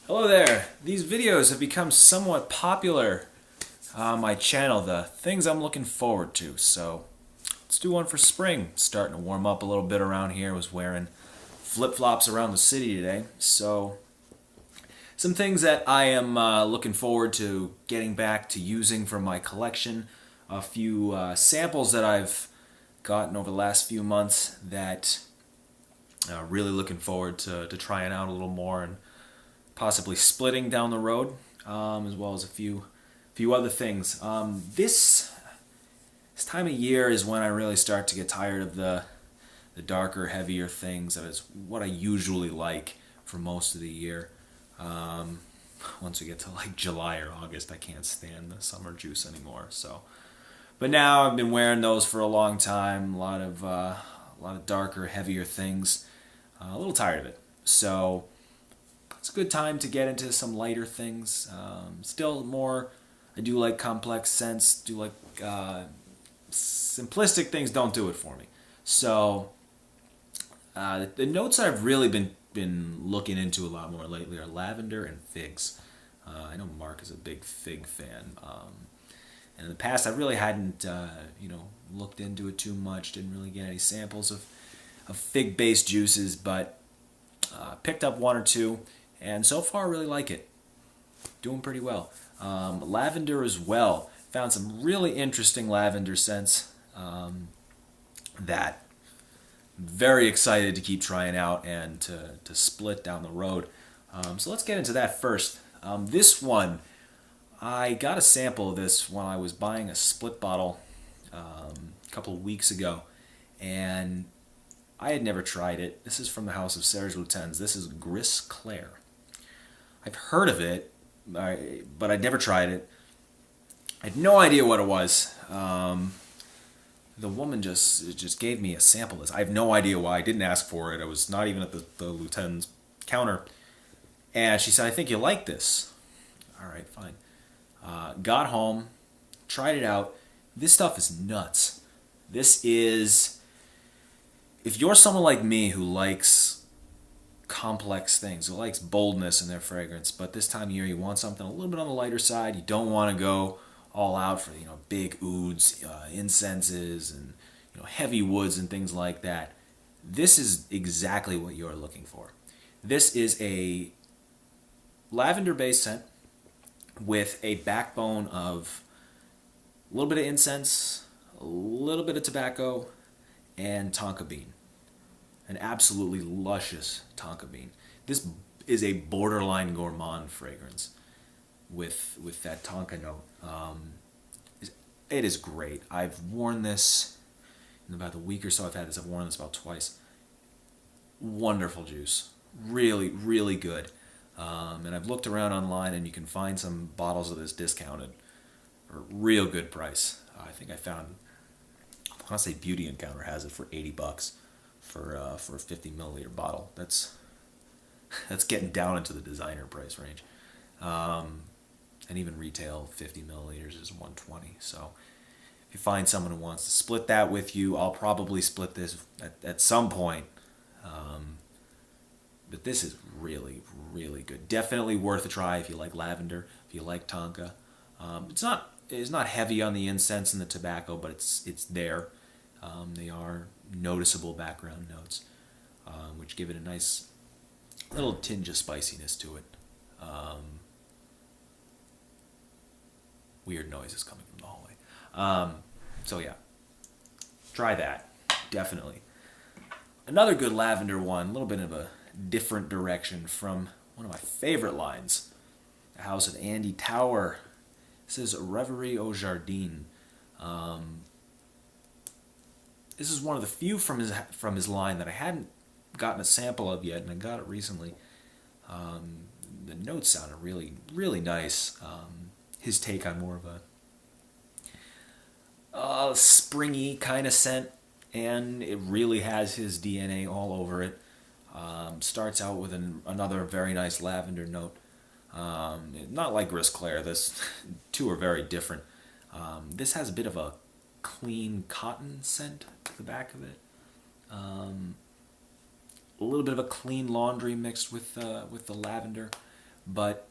Hello there. These videos have become somewhat popular on my channel, the things I'm looking forward to. So let's do one for spring. It's starting to warm up a little bit around here. I was wearing flip-flops around the city today. So some things that I am looking forward to getting back to using from my collection. A few samples that I've gotten over the last few months that really looking forward to trying out a little more and possibly splitting down the road, as well as a few other things. This time of year is when I really start to get tired of the darker, heavier things. That is what I usually like for most of the year. Once we get to like July or August, I can't stand the summer juice anymore. So, but now I've been wearing those for a long time. A lot of darker, heavier things. A little tired of it. So it's a good time to get into some lighter things. Still more, I do like complex scents. Do like simplistic things. Don't do it for me. So the notes I've really been looking into a lot more lately are lavender and figs. I know Mark is a big fig fan. And in the past, I really hadn't looked into it too much. Didn't really get any samples of fig-based juices, but picked up one or two. And so far, I really like it. Doing pretty well. Lavender as well. Found some really interesting lavender scents that I'm very excited to keep trying out and to split down the road. So let's get into that first. This one, I got a sample of this when I was buying a split bottle a couple of weeks ago, and I had never tried it. This is from the house of Serge Lutens. This is Gris Clair. I've heard of it, but I'd never tried it. I had no idea what it was. The woman just gave me a sample of this. I have no idea why. I didn't ask for it. I was not even at the Lutens counter. And she said, I think you'll like this. All right, fine. Got home, tried it out. This stuff is nuts. This is... If you're someone like me who likes complex things, who likes boldness in their fragrance, but this time of year you want something a little bit on the lighter side, you don't want to go all out for big ouds, incenses, and heavy woods and things like that, this is exactly what you're looking for. This is a lavender-based scent with a backbone of a little bit of incense, a little bit of tobacco, and tonka bean. An absolutely luscious tonka bean. This is a borderline gourmand fragrance with that tonka note. It is great. I've worn this in about the week or so I've had this. I've worn this about twice. Wonderful juice. Really, really good. And I've looked around online and you can find some bottles of this discounted for a real good price. I think I found, I want to say Beauty Encounter has it for $80 for a 50 milliliter bottle. That's getting down into the designer price range. And even retail 50 milliliters is $120. So if you find someone who wants to split that with you, I'll probably split this at some point. But this is really, really good. Definitely worth a try if you like lavender, if you like tonka. It's not heavy on the incense and the tobacco, but it's there. They are noticeable background notes, which give it a nice little tinge of spiciness to it. Weird noises coming from the hallway. So yeah, try that, definitely. Another good lavender one, a little bit of a different direction from one of my favorite lines, the house of Andy Tower. This is Reverie au Jardin. This is one of the few from his line that I hadn't gotten a sample of yet, and I got it recently. The notes sounded really, really nice. His take on more of a springy kind of scent, and it really has his DNA all over it. Starts out with another very nice lavender note. Not like Gris Clair. This two are very different. This has a bit of a clean cotton scent to the back of it. A little bit of a clean laundry mixed with the lavender, but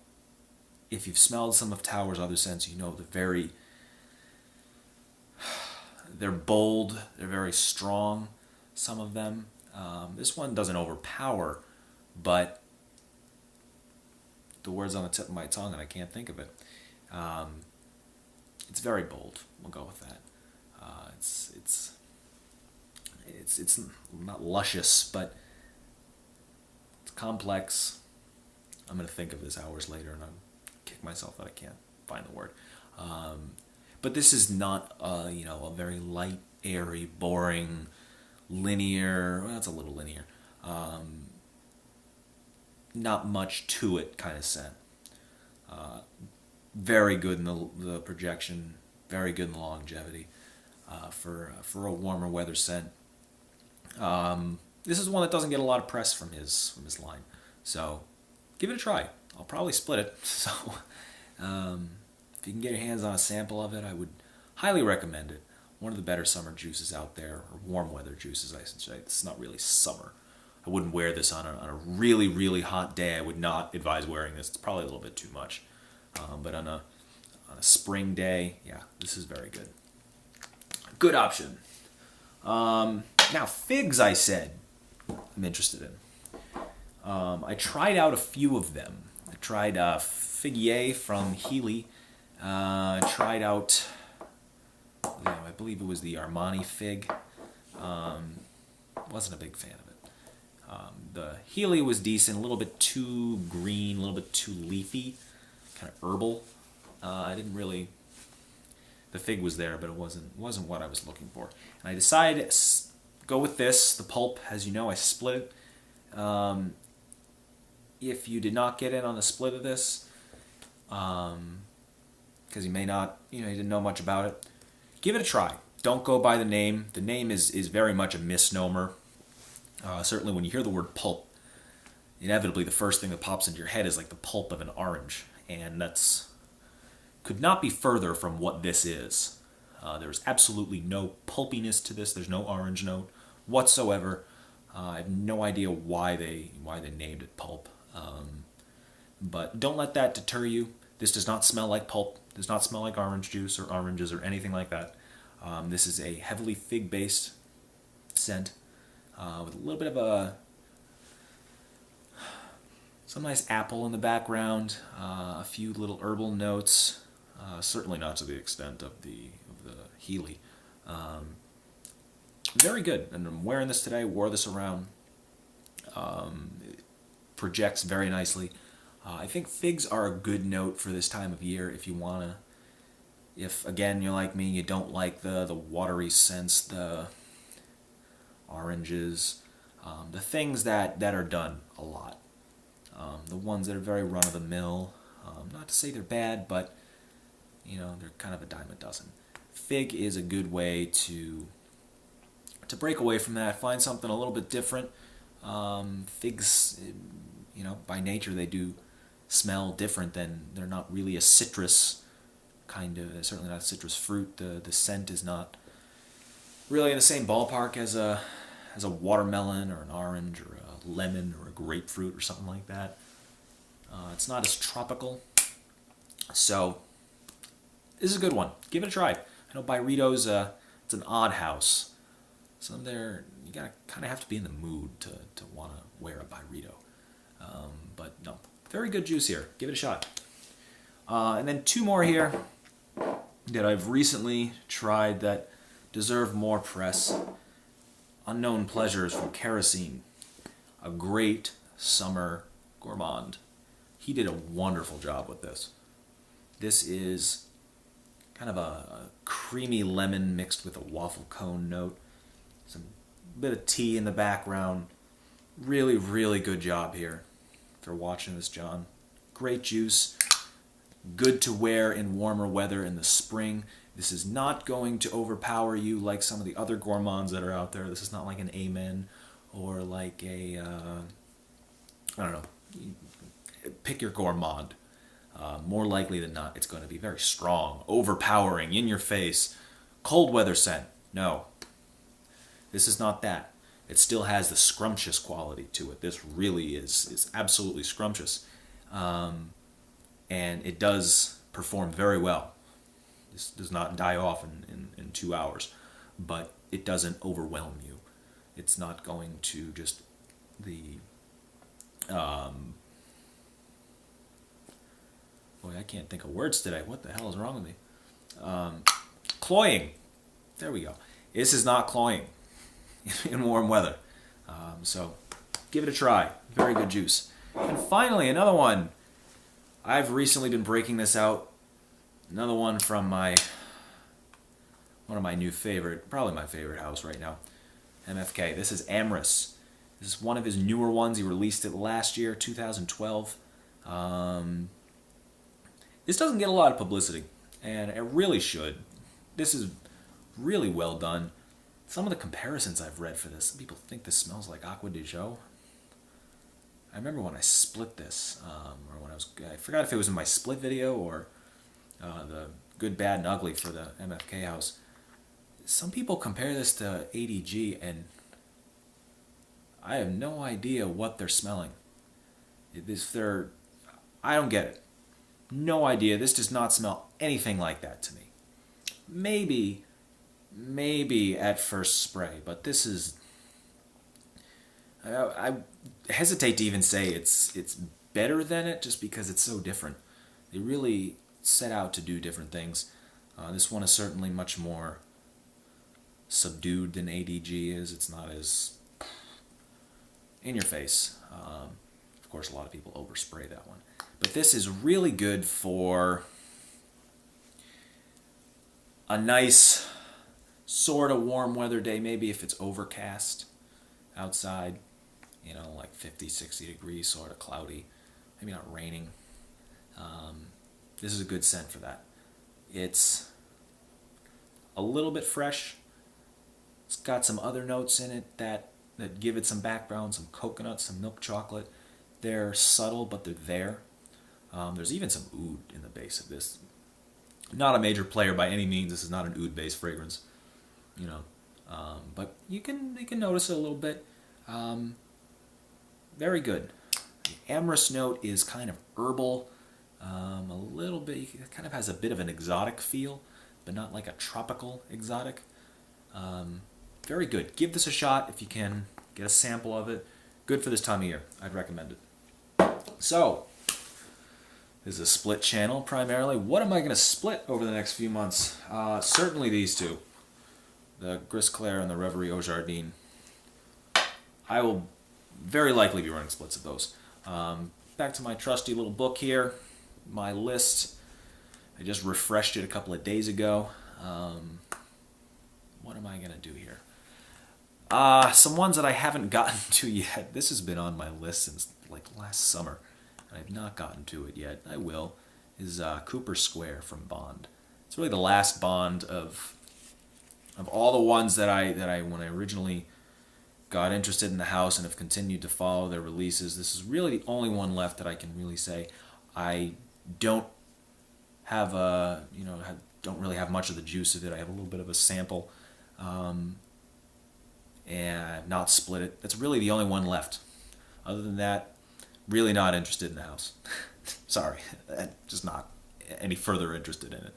if you've smelled some of Tower's other scents, you know they're bold, they're very strong, some of them. This one doesn't overpower, but the word's on the tip of my tongue and I can't think of it. It's very bold. We'll go with that. It's not luscious, but it's complex. I'm gonna think of this hours later, and I'll kick myself that I can't find the word. But this is not a very light, airy, boring, linear. Well, it's a little linear. Not much to it kind of scent. Very good in the projection. Very good in the longevity. For a warmer weather scent. This is one that doesn't get a lot of press from his line, so give it a try. I'll probably split it. So if you can get your hands on a sample of it, I would highly recommend it. One of the better summer juices out there, or warm weather juices, I should say. It's not really summer. I wouldn't wear this on a really, really hot day. I would not advise wearing this. It's probably a little bit too much. But on a spring day, yeah, this is very good. Good option. Now, figs, I said, I'm interested in. I tried out a few of them. I tried Figuier from Healy. Tried out, I believe it was the Armani fig. Wasn't a big fan of it. The Healy was decent, a little bit too green, a little bit too leafy, kind of herbal. I didn't really... The fig was there, but it wasn't what I was looking for. And I decided go with this. The pulp, as you know, I split it. If you did not get in on the split of this, because you may not, you didn't know much about it, give it a try. Don't go by the name. The name is very much a misnomer. Certainly when you hear the word pulp, inevitably the first thing that pops into your head is like the pulp of an orange, and that's could not be further from what this is. There's absolutely no pulpiness to this. There's no orange note whatsoever. I have no idea why they named it pulp. But don't let that deter you. This does not smell like pulp. Does not smell like orange juice or oranges or anything like that. This is a heavily fig-based scent with a little bit of some nice apple in the background, a few little herbal notes. Certainly not to the extent of the Healy. Very good, and I'm wearing this today. Wore this around. It projects very nicely. I think figs are a good note for this time of year if you wanna. If again you're like me, you don't like the watery scents, the oranges, the things that are done a lot. The ones that are very run of the mill. Not to say they're bad, but they're kind of a dime a dozen. Fig is a good way to break away from that, find something a little bit different. Figs, by nature they do smell different. They're not really a citrus kind of, certainly not a citrus fruit. The scent is not really in the same ballpark as a watermelon or an orange or a lemon or a grapefruit or something like that. It's not as tropical. So this is a good one. Give it a try. I know Byredo's it's an odd house. So there you gotta kind of have to be in the mood to want to wear a Byredo. But no, very good juice here. Give it a shot. And then two more here that I've recently tried that deserve more press. Unknown Pleasures from Kerosene. A great summer gourmand. He did a wonderful job with this. This is kind of a creamy lemon mixed with a waffle cone note. Some bit of tea in the background. Really, really good job here. If you're watching this, John. Great juice. Good to wear in warmer weather in the spring. This is not going to overpower you like some of the other gourmands that are out there. This is not like an Amen or like a, I don't know, pick your gourmand. More likely than not, it's going to be very strong, overpowering, in your face, cold weather scent. No, this is not that. It still has the scrumptious quality to it. This really is absolutely scrumptious. and it does perform very well. This does not die off in 2 hours, but it doesn't overwhelm you. It's not going to just the boy, I can't think of words today. What the hell is wrong with me? Cloying. There we go. This is not cloying in warm weather. So give it a try. Very good juice. And finally, another one. I've recently been breaking this out. Another one from one of my new favorite, probably my favorite house right now, MFK. This is Amorous. This is one of his newer ones. He released it last year, 2012. This doesn't get a lot of publicity, and it really should. This is really well done. Some of the comparisons I've read for this, some people think this smells like Aqua de Jo. I remember when I split this, or when I forgot if it was in my split video or the Good, Bad, and Ugly for the MFK house. Some people compare this to ADG, and I have no idea what they're smelling. I don't get it. No idea. This does not smell anything like that to me. Maybe at first spray, but this is... I hesitate to even say it's better than it just because it's so different. They really set out to do different things. This one is certainly much more subdued than ADG is. It's not as in your face. Of course, a lot of people overspray that one. But this is really good for a nice sort of warm weather day, maybe if it's overcast outside, like 50, 60 degrees, sort of cloudy, maybe not raining. This is a good scent for that. It's a little bit fresh. It's got some other notes in it that give it some background, some coconut, some milk chocolate. They're subtle, but they're there. There's even some oud in the base of this. Not a major player by any means. This is not an oud-based fragrance, but you can notice it a little bit. Very good. The amorous note is kind of herbal, a little bit. It kind of has a bit of an exotic feel, but not like a tropical exotic. Very good. Give this a shot if you can. Get a sample of it. Good for this time of year. I'd recommend it. So, this is a split channel primarily. What am I going to split over the next few months? Certainly these two. The Gris Clair and the Reverie Au Jardin. I will very likely be running splits of those. Back to my trusty little book here. My list. I just refreshed it a couple of days ago. What am I going to do here? Some ones that I haven't gotten to yet. This has been on my list since like last summer. And I've not gotten to it yet. I will. Is Cooper Square from Bond. It's really the last Bond of all the ones that I when I originally got interested in the house and have continued to follow their releases. This is really the only one left that I can really say I don't have don't really have much of the juice of it. I have a little bit of a sample, and I've not split it. That's really the only one left. Other than that, really not interested in the house. Sorry, just not any further interested in it.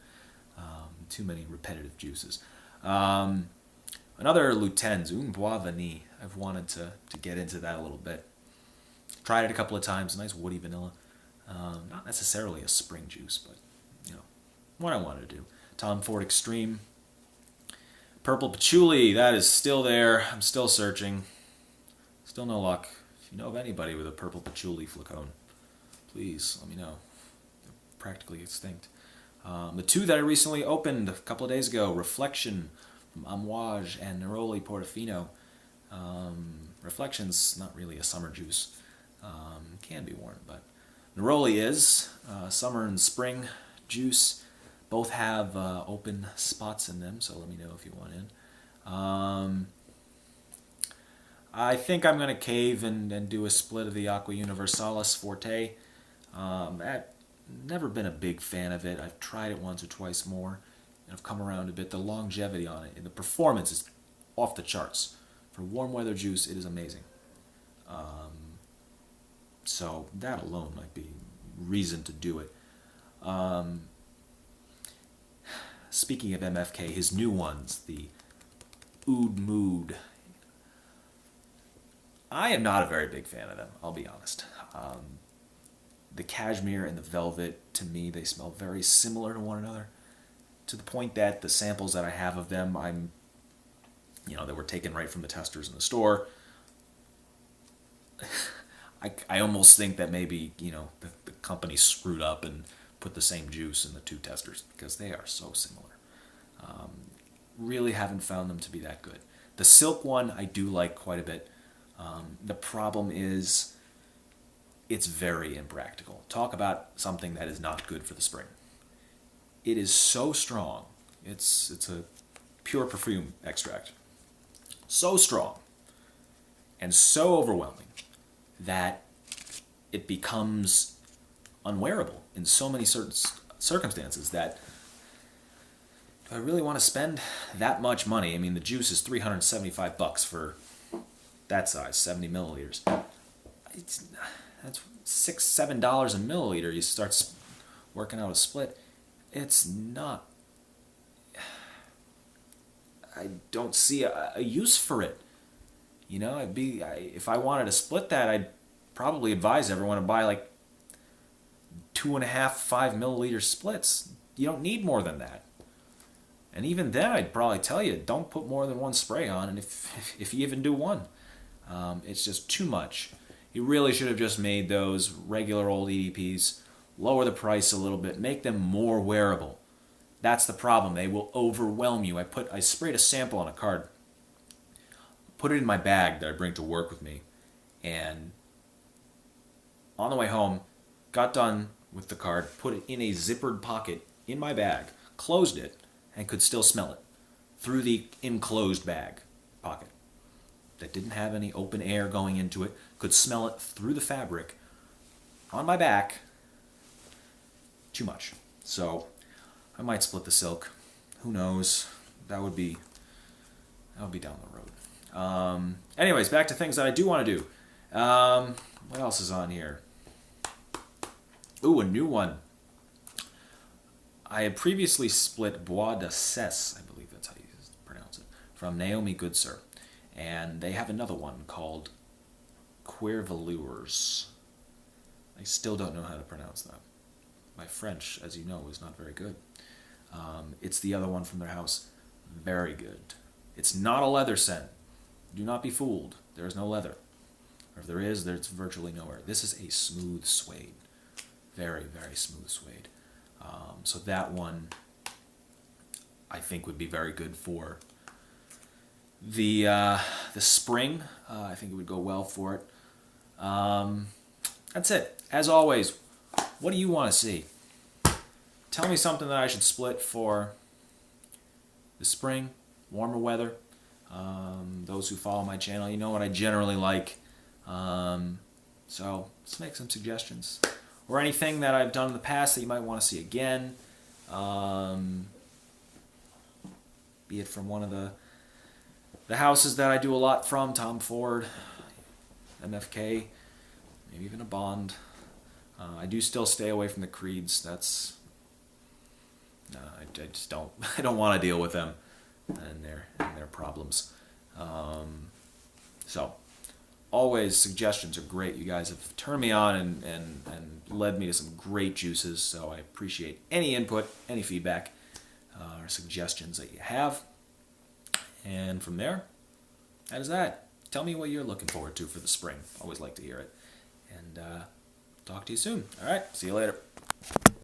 Too many repetitive juices. Another Lutens, Un Bois Vanille. I've wanted to get into that a little bit. Tried it a couple of times. Nice woody vanilla. Not necessarily a spring juice, but what I wanted to do. Tom Ford Extreme. Purple Patchouli. That is still there. I'm still searching. Still no luck. If you know of anybody with a purple patchouli flacon, please let me know. They're practically extinct. The two that I recently opened a couple of days ago, Reflection from Amouage and Neroli Portofino. Reflection's not really a summer juice. Can be worn, but Neroli is. Summer and spring juice. Both have open spots in them, so let me know if you want in. I think I'm going to cave and do a split of the Aqua Universalis Forte. I've never been a big fan of it. I've tried it once or twice more, and I've come around a bit. The longevity on it and the performance is off the charts. For warm weather juice, it is amazing. So that alone might be reason to do it. Speaking of MFK, his new ones, the Oud Mood, I am not a very big fan of them, I'll be honest. The cashmere and the velvet, to me, they smell very similar to one another, to the point that the samples that I have of them, they were taken right from the testers in the store. I almost think that maybe, the company screwed up and put the same juice in the two testers, because they are so similar. Really haven't found them to be that good. The silk one I do like quite a bit. The problem is it's very impractical. Talk about something that is not good for the spring. It is so strong. It's a pure perfume extract. So strong and so overwhelming that it becomes unwearable in so many certain circumstances that do I really want to spend that much money? I mean, the juice is $375 for that size, 70 milliliters. That's $6-7 a milliliter. You start working out a split. It's not. I don't see a use for it. If I wanted to split that, I'd probably advise everyone to buy like 2.5, 5 milliliter splits. You don't need more than that. And even then, I'd probably tell you, don't put more than one spray on, and if you even do one. It's just too much. You really should have just made those regular old EDPs, lower the price a little bit, make them more wearable. That's the problem. They will overwhelm you. I sprayed a sample on a card, put it in my bag that I bring to work with me, and on the way home, got done with the card, put it in a zippered pocket in my bag, closed it, and could still smell it through the enclosed bag pocket that didn't have any open air going into it, could smell it through the fabric on my back. Too much. So I might split the silk. Who knows? That would be down the road. Anyways, back to things that I do want to do. What else is on here? Ooh, a new one. I had previously split Bois de Cesse, I believe that's how you pronounce it, from Naomi Goodsir. And they have another one called Queer Velours. I still don't know how to pronounce that. My French, as you know, is not very good. It's the other one from their house. Very good. It's not a leather scent. Do not be fooled. There is no leather. Or if there is, there's virtually nowhere. This is a smooth suede. Very, very smooth suede. So that one, I think, would be very good for the spring. I think it would go well for it. That's it. As always, what do you want to see? Tell me something that I should split for the spring, warmer weather. Those who follow my channel, you know what I generally like. So let's make some suggestions. Or anything that I've done in the past that you might want to see again. Be it from one of the houses that I do a lot from, Tom Ford, MFK, maybe even a Bond. I do still stay away from the Creeds. I just don't. I don't want to deal with them and their problems. So, always suggestions are great. You guys have turned me on and led me to some great juices. So I appreciate any input, any feedback, or suggestions that you have. And from there, that is that. Tell me what you're looking forward to for the spring. Always like to hear it. And talk to you soon. All right. See you later.